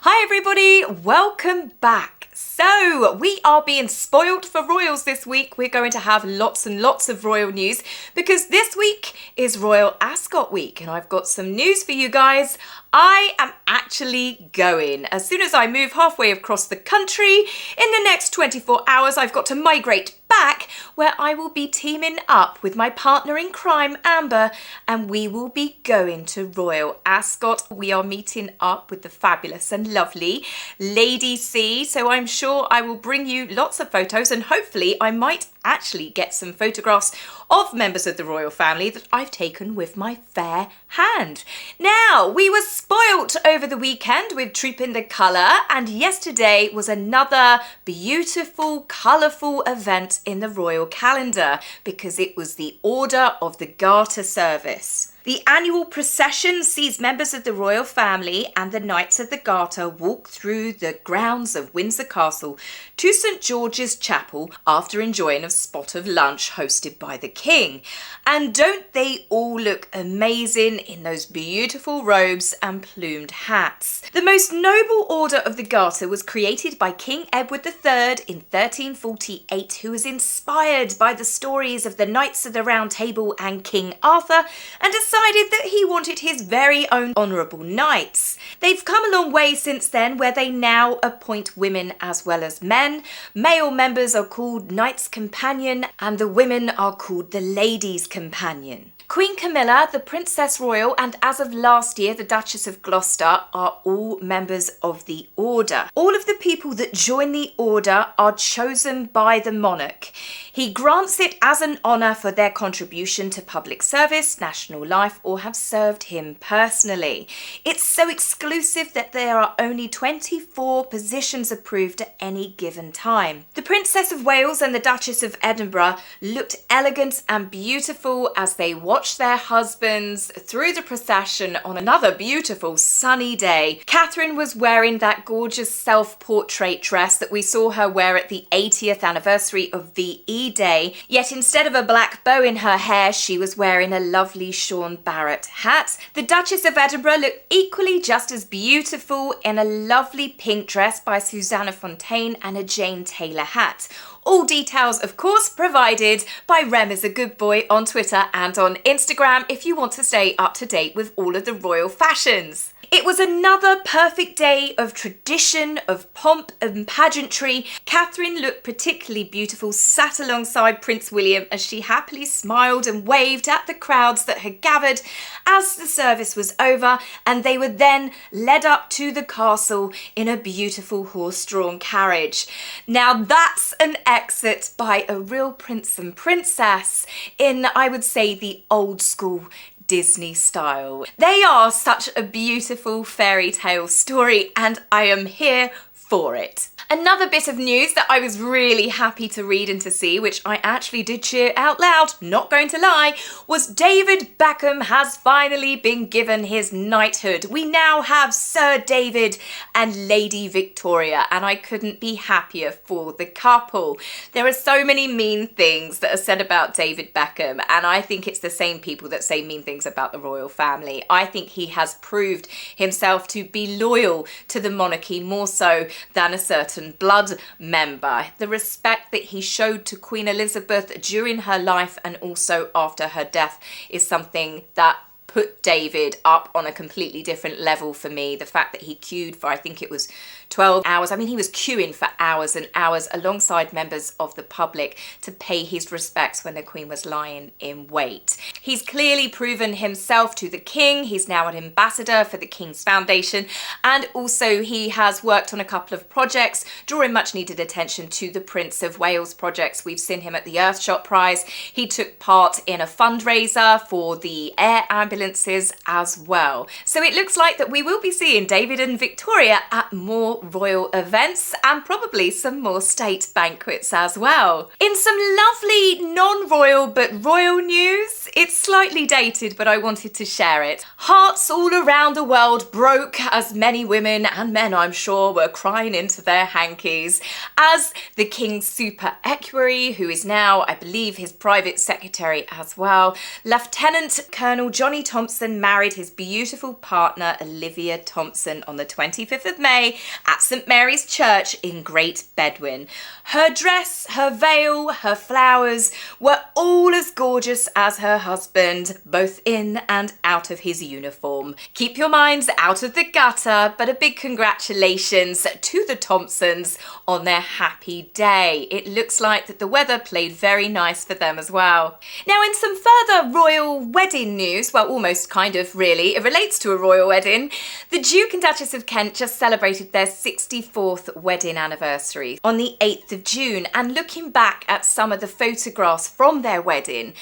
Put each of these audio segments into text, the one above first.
Hi everybody, welcome back. So we are being spoiled for royals this week. We're going to have lots and lots of royal news because this week is Royal Ascot week and I've got some news for you guys. I am actually going. As soon as I move halfway across the country, in the next 24 hours, I've got to migrate back where I will be teaming up with my partner in crime, Amber, and we will be going to Royal Ascot. We are meeting up with the fabulous and lovely Lady C, so I'm sure I will bring you lots of photos and hopefully I might actually get some photographs of members of the royal family that I've taken with my fair hand. Now, we were spoilt over the weekend with Troop in the Colour, and yesterday was another beautiful, colourful event in the royal calendar because it was the Order of the Garter service. The annual procession sees members of the royal family and the Knights of the Garter walk through the grounds of Windsor Castle to St George's Chapel after enjoying a spot of lunch hosted by the King. And don't they all look amazing in those beautiful robes and plumed hats? The most noble Order of the Garter was created by King Edward III in 1348, who was inspired by the stories of the Knights of the Round Table and King Arthur and decided that he wanted his very own honourable knights. They've come a long way since then, where they now appoint women as well as men. Male members are called Knights Companion and the women are called the Ladies Companion. Queen Camilla, the Princess Royal, and as of last year, the Duchess of Gloucester are all members of the Order. All of the people that join the Order are chosen by the monarch. He grants it as an honour for their contribution to public service, national life, or have served him personally. It's so exclusive that there are only 24 positions approved at any given time. The Princess of Wales and the Duchess of Edinburgh looked elegant and beautiful as they watched their husbands through the procession on another beautiful sunny day. Catherine was wearing that gorgeous self-portrait dress that we saw her wear at the 80th anniversary of VE Day, yet instead of a black bow in her hair, she was wearing a lovely Sean Barrett hat. The Duchess of Edinburgh looked equally just as beautiful in a lovely pink dress by Susanna Fontaine and a Jane Taylor hat. All details, of course, provided by Rem is a Good Boy on Twitter and on Instagram if you want to stay up to date with all of the royal fashions. It was another perfect day of tradition, of pomp and pageantry. Catherine looked particularly beautiful, sat alongside Prince William as she happily smiled and waved at the crowds that had gathered as the service was over, and they were then led up to the castle in a beautiful horse-drawn carriage. Now that's an exit by a real prince and princess in, I would say, the old school Disney style. They are such a beautiful fairy tale story and I am here for it. Another bit of news that I was really happy to read and to see, which I actually did cheer out loud, not going to lie, was David Beckham has finally been given his knighthood. We now have Sir David and Lady Victoria, and I couldn't be happier for the couple. There are so many mean things that are said about David Beckham, and I think it's the same people that say mean things about the royal family. I think he has proved himself to be loyal to the monarchy more so than a certain blood member. The respect that he showed to Queen Elizabeth during her life and also after her death is something that put David up on a completely different level for me. The fact that he queued for, I think it was 12 hours. I mean, he was queuing for hours and hours alongside members of the public to pay his respects when the Queen was lying in wait. He's clearly proven himself to the King. He's now an ambassador for the King's Foundation, and also he has worked on a couple of projects, drawing much needed attention to the Prince of Wales projects. We've seen him at the Earthshot Prize. He took part in a fundraiser for the air ambulances as well. So it looks like that we will be seeing David and Victoria at more royal events and probably some more state banquets as well. In some lovely non-royal but royal news, it's slightly dated but I wanted to share it. Hearts all around the world broke as many women and men, I'm sure, were crying into their hankies as the King's super equerry, who is now, I believe, his private secretary as well, Lieutenant Colonel Johnny Thompson married his beautiful partner Olivia Thompson on the 25th of May at St Mary's Church in Great Bedwin. Her dress, her veil, her flowers were all as gorgeous as her husband, both in and out of his uniform. Keep your minds out of the gutter, but a big congratulations to the Thompsons on their happy day. It looks like that the weather played very nice for them as well. Now, in some further royal wedding news, well, almost kind of really, it relates to a royal wedding. The Duke and Duchess of Kent just celebrated their 64th wedding anniversary on the 8th of June, and looking back at some of the photographs from their wedding,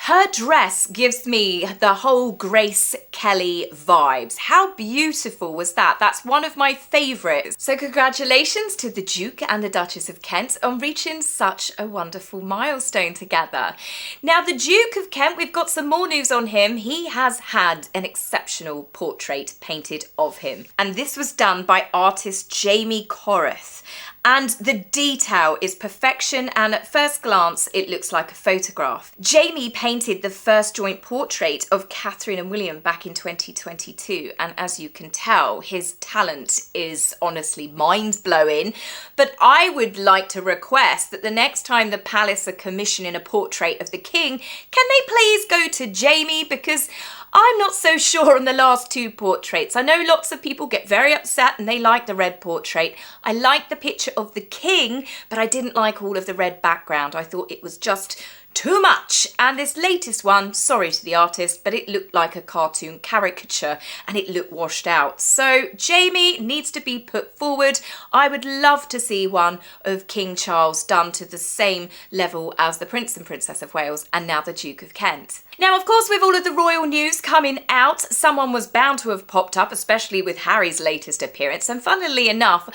her dress gives me the whole Grace Kelly vibes. How beautiful was that? That's one of my favourites. So congratulations to the Duke and the Duchess of Kent on reaching such a wonderful milestone together. Now, the Duke of Kent, we've got some more news on him. He has had an exceptional portrait painted of him, and this was done by artist Jamie Correth. And the detail is perfection, and at first glance it looks like a photograph. Jamie painted the first joint portrait of Catherine and William back in 2022, and as you can tell, his talent is honestly mind-blowing. But I would like to request that the next time the palace are commissioning a portrait of the king, can they please go to Jamie, because I'm not so sure on the last two portraits. I know lots of people get very upset and they like the red portrait. I like the picture of the king, but I didn't like all of the red background. I thought it was just too much. And this latest one, sorry to the artist, but it looked like a cartoon caricature and it looked washed out. So Jamie needs to be put forward. I would love to see one of King Charles done to the same level as the Prince and Princess of Wales and now the Duke of Kent. Now, of course, with all of the royal news coming out, someone was bound to have popped up, especially with Harry's latest appearance. And funnily enough,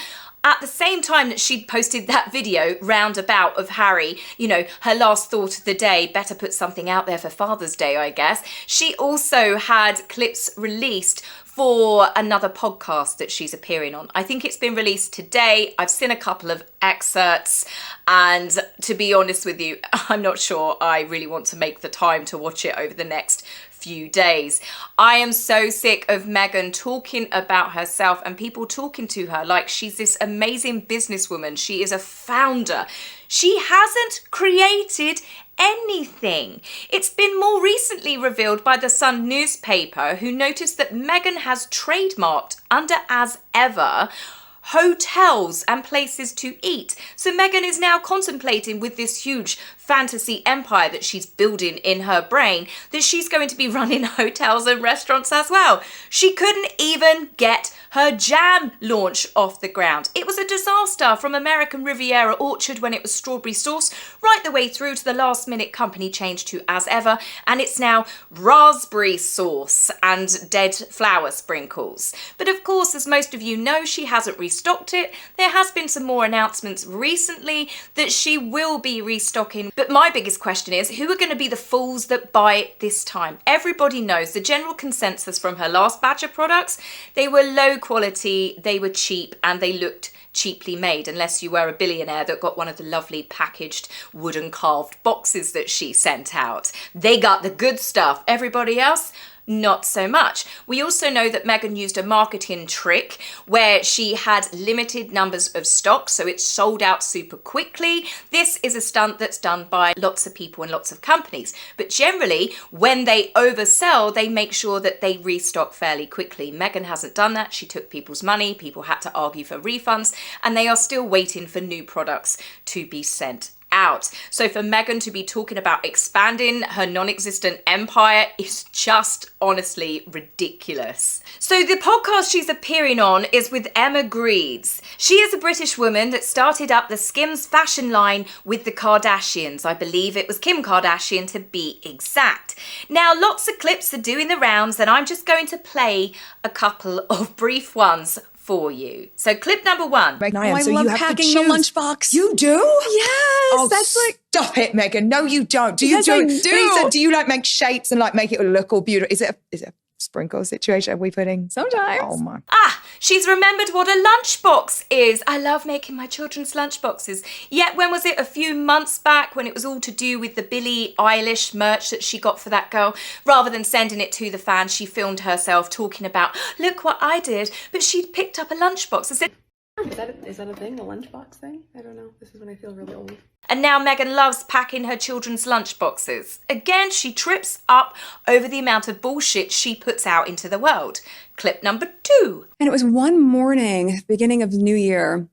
at the same time that she'd posted that video roundabout of Harry, you know, her last thought of the day, better put something out there for Father's Day, I guess, she also had clips released for another podcast that she's appearing on. I think it's been released today. I've seen a couple of excerpts, and to be honest with you, I'm not sure I really want to make the time to watch it over the next few days. I am so sick of Meghan talking about herself and people talking to her like she's this amazing businesswoman. She is a founder. She hasn't created anything. It's been more recently revealed by the Sun newspaper, who noticed that Meghan has trademarked under as ever hotels and places to eat. So Meghan is now contemplating, with this huge fantasy empire that she's building in her brain, that she's going to be running hotels and restaurants as well. She couldn't even get her jam launch off the ground. It was a disaster, from American Riviera Orchard when it was strawberry sauce, right the way through to the last minute company change to as ever, and it's now raspberry sauce and dead flower sprinkles. But of course, as most of you know, she hasn't restocked it. There has been some more announcements recently that she will be restocking. But my biggest question is, who are going to be the fools that buy it this time? Everybody knows the general consensus from her last batch of products, they were low quality, they were cheap, and they looked cheaply made, unless you were a billionaire that got one of the lovely packaged wooden carved boxes that she sent out. They got the good stuff. Everybody else, not so much. We also know that Meghan used a marketing trick where she had limited numbers of stock, so it sold out super quickly. This is a stunt that's done by lots of people and lots of companies, but generally when they oversell, they make sure that they restock fairly quickly. Meghan hasn't done that. She took people's money, people had to argue for refunds, and they are still waiting for new products to be sent out. So for Meghan to be talking about expanding her non-existent empire is just honestly ridiculous. So the podcast she's appearing on is with Emma Greaves. She is a British woman that started up the Skims fashion line with the Kardashians. I believe it was Kim Kardashian, to be exact. Now, lots of clips are doing the rounds, and I'm just going to play a couple of brief ones for you. So clip number one. Meghan, I so love you have packing to the choose. lunchbox. You do? Yes, Oh, that's like... stop it, Meghan. No, you don't. Do you Yes, do? I it? do. Lisa, do you like make shapes and like make it look all beautiful? Is it a sprinkle situation? Are we putting? Sometimes. Oh my. She's remembered what a lunchbox is. I love making my children's lunchboxes. Yet when was it? A few months back when it was all to do with the Billie Eilish merch that she got for that girl. Rather than sending it to the fans, she filmed herself talking about, look what I did. But she'd picked up a lunchbox and said, Is that a thing? A lunchbox thing? I don't know. This is when I feel really old. and now Meghan loves packing her children's lunchboxes. Again, she trips up over the amount of bullshit she puts out into the world. Clip number 2. And it was one morning, beginning of the new year,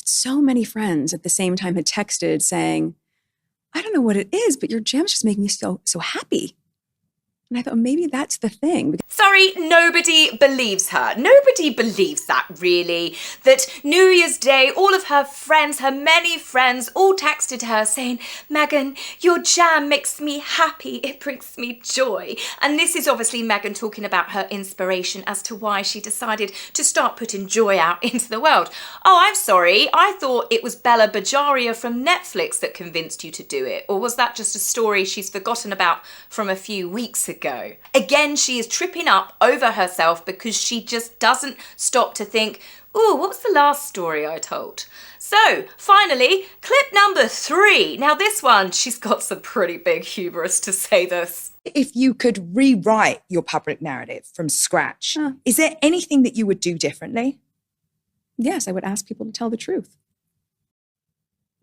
so many friends at the same time had texted saying, I don't know what it is, but your jams just make me so happy. And I thought, maybe that's the thing. Sorry, nobody believes her. Nobody believes that, really. That New Year's Day, all of her friends, her many friends, all texted her saying, Meghan, your jam makes me happy. It brings me joy. And this is obviously Meghan talking about her inspiration as to why she decided to start putting joy out into the world. Oh, I'm sorry. I thought it was Bella Bajaria from Netflix that convinced you to do it. Or was that just a story she's forgotten about from a few weeks ago? Again, she is tripping up over herself because she just doesn't stop to think, ooh, what was the last story I told? So, finally, clip number 3. Now this one, she's got some pretty big hubris to say this. If you could rewrite your public narrative from scratch, is there anything that you would do differently? Yes, I would ask people to tell the truth.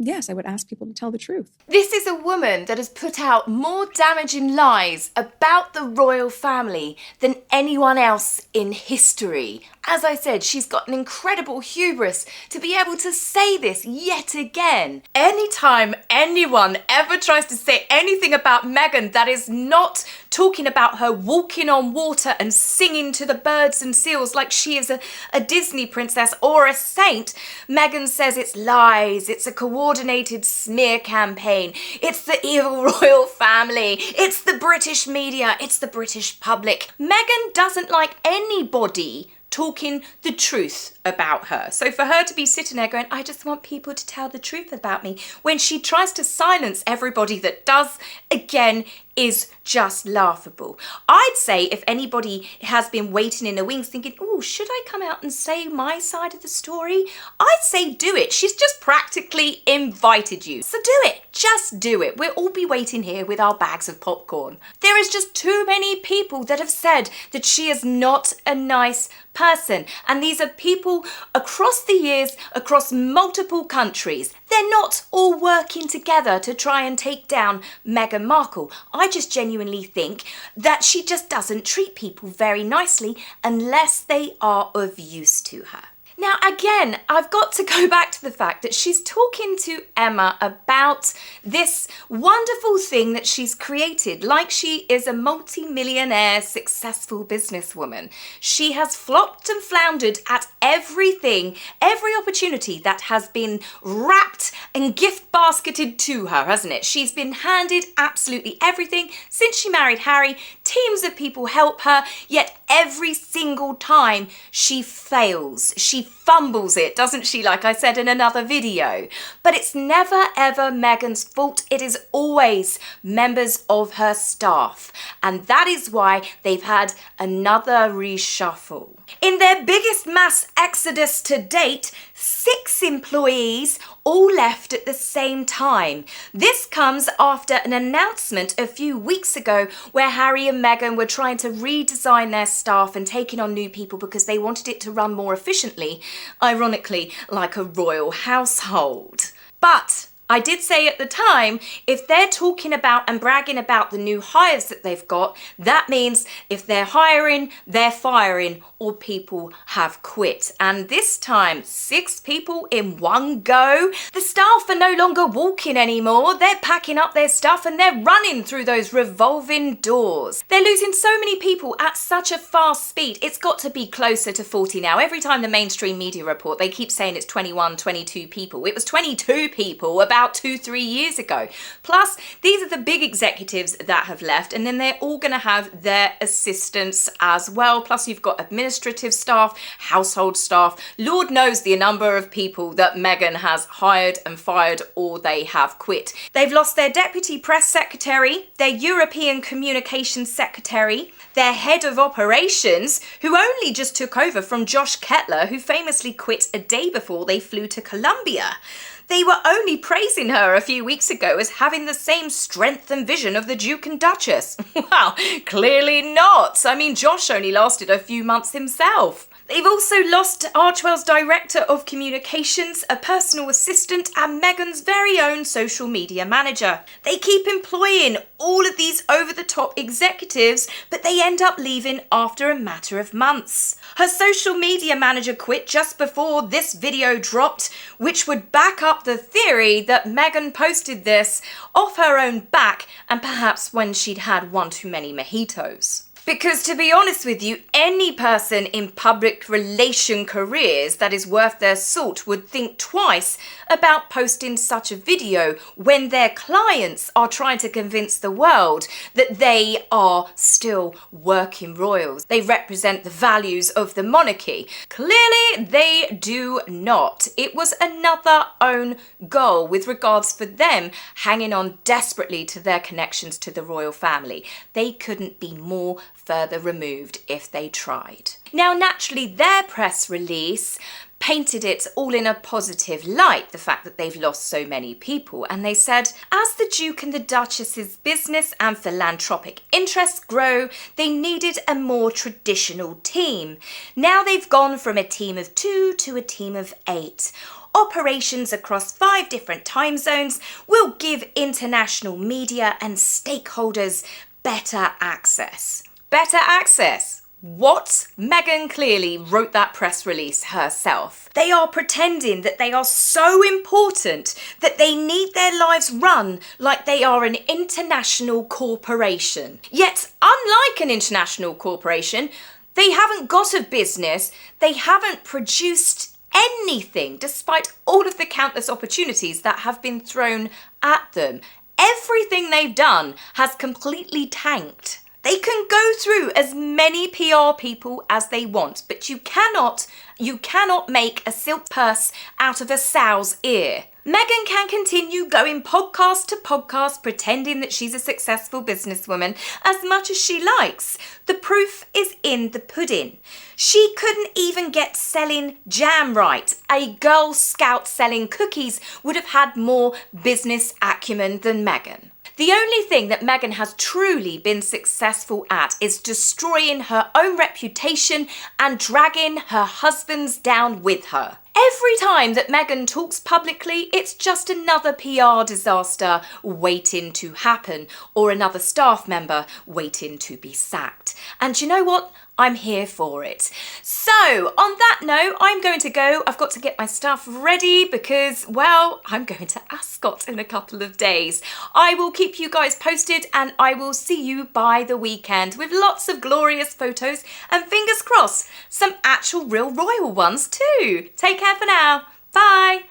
Yes, I would ask people to tell the truth. This is a woman that has put out more damaging lies about the royal family than anyone else in history. As I said, she's got an incredible hubris to be able to say this yet again. Anytime anyone ever tries to say anything about Meghan that is not talking about her walking on water and singing to the birds and seals like she is a Disney princess or a saint, Meghan says it's lies, it's a coordinated smear campaign, it's the evil royal family, it's the British media, it's the British public. Meghan doesn't like anybody talking the truth about her. So for her to be sitting there going, I just want people to tell the truth about me, when she tries to silence everybody that does, again, is just laughable. I'd say if anybody has been waiting in the wings thinking, oh, should I come out and say my side of the story? I'd say do it. She's just practically invited you. So do it. Just do it. We'll all be waiting here with our bags of popcorn. There is just too many people that have said that she is not a nice person. And these are people across the years, across multiple countries. They're not all working together to try and take down Meghan Markle. I just genuinely think that she just doesn't treat people very nicely unless they are of use to her. Now, again, I've got to go back to the fact that she's talking to Emma about this wonderful thing that she's created, like she is a multi-millionaire successful businesswoman. She has flopped and floundered at everything, every opportunity that has been wrapped and gift basketed to her, hasn't it? She's been handed absolutely everything since she married Harry. Teams of people help her, yet every single time she fails. She fumbles it, doesn't she, like I said in another video? But it's never ever Meghan's fault. It is always members of her staff. And that is why they've had another reshuffle. In their biggest mass exodus to date, 6 employees all left at the same time. This comes after an announcement a few weeks ago where Harry and Meghan were trying to redesign their staff and taking on new people because they wanted it to run more efficiently, ironically, like a royal household. But I did say at the time, if they're talking about and bragging about the new hires that they've got, that means if they're hiring, they're firing, or people have quit. And this time, 6 people in one go. The staff are no longer walking anymore. They're packing up their stuff and they're running through those revolving doors. They're losing so many people at such a fast speed. It's got to be closer to 40 now. Every time the mainstream media report, they keep saying it's 21, 22 people. It was 22 people about about 2-3 years ago. Plus, these are the big executives that have left, and then they're all going to have their assistants as well. Plus, you've got administrative staff, household staff. Lord knows the number of people that Meghan has hired and fired, or they have quit. They've lost their deputy press secretary, their European communications secretary, their head of operations, who only just took over from Josh Kettler, who famously quit a day before they flew to Colombia. They were only praising her a few weeks ago as having the same strength and vision of the Duke and Duchess. Well, clearly not. I mean, Josh only lasted a few months himself. They've also lost Archwell's director of communications, a personal assistant, and Meghan's very own social media manager. They keep employing all of these over-the-top executives, but they end up leaving after a matter of months. Her social media manager quit just before this video dropped, which would back up the theory that Meghan posted this off her own back and perhaps when she'd had one too many mojitos. Because to be honest with you, any person in public relation careers that is worth their salt would think twice about posting such a video when their clients are trying to convince the world that they are still working royals. They represent the values of the monarchy. Clearly, they do not. It was another own goal with regards for them hanging on desperately to their connections to the royal family. They couldn't be more further removed if they tried. Now, naturally, their press release painted it all in a positive light, the fact that they've lost so many people, and they said, as the Duke and the Duchess's business and philanthropic interests grow, they needed a more traditional team. Now they've gone from a team of 2 to a team of 8. Operations across 5 different time zones will give international media and stakeholders better access. Better access. What? Meghan clearly wrote that press release herself. They are pretending that they are so important that they need their lives run like they are an international corporation. Yet, unlike an international corporation, they haven't got a business, they haven't produced anything, despite all of the countless opportunities that have been thrown at them. Everything they've done has completely tanked. They can go through as many PR people as they want, but you cannot make a silk purse out of a sow's ear. Meghan can continue going podcast to podcast pretending that she's a successful businesswoman as much as she likes. The proof is in the pudding. She couldn't even get selling jam right. A Girl Scout selling cookies would have had more business acumen than Meghan. The only thing that Meghan has truly been successful at is destroying her own reputation and dragging her husbands down with her. Every time that Meghan talks publicly, it's just another PR disaster waiting to happen, or another staff member waiting to be sacked. And you know what? I'm here for it. So, on that note, I'm going to go. I've got to get my stuff ready because, well, I'm going to Ascot in a couple of days. I will keep you guys posted and I will see you by the weekend with lots of glorious photos and fingers crossed, some actual real royal ones too. Take care for now. Bye.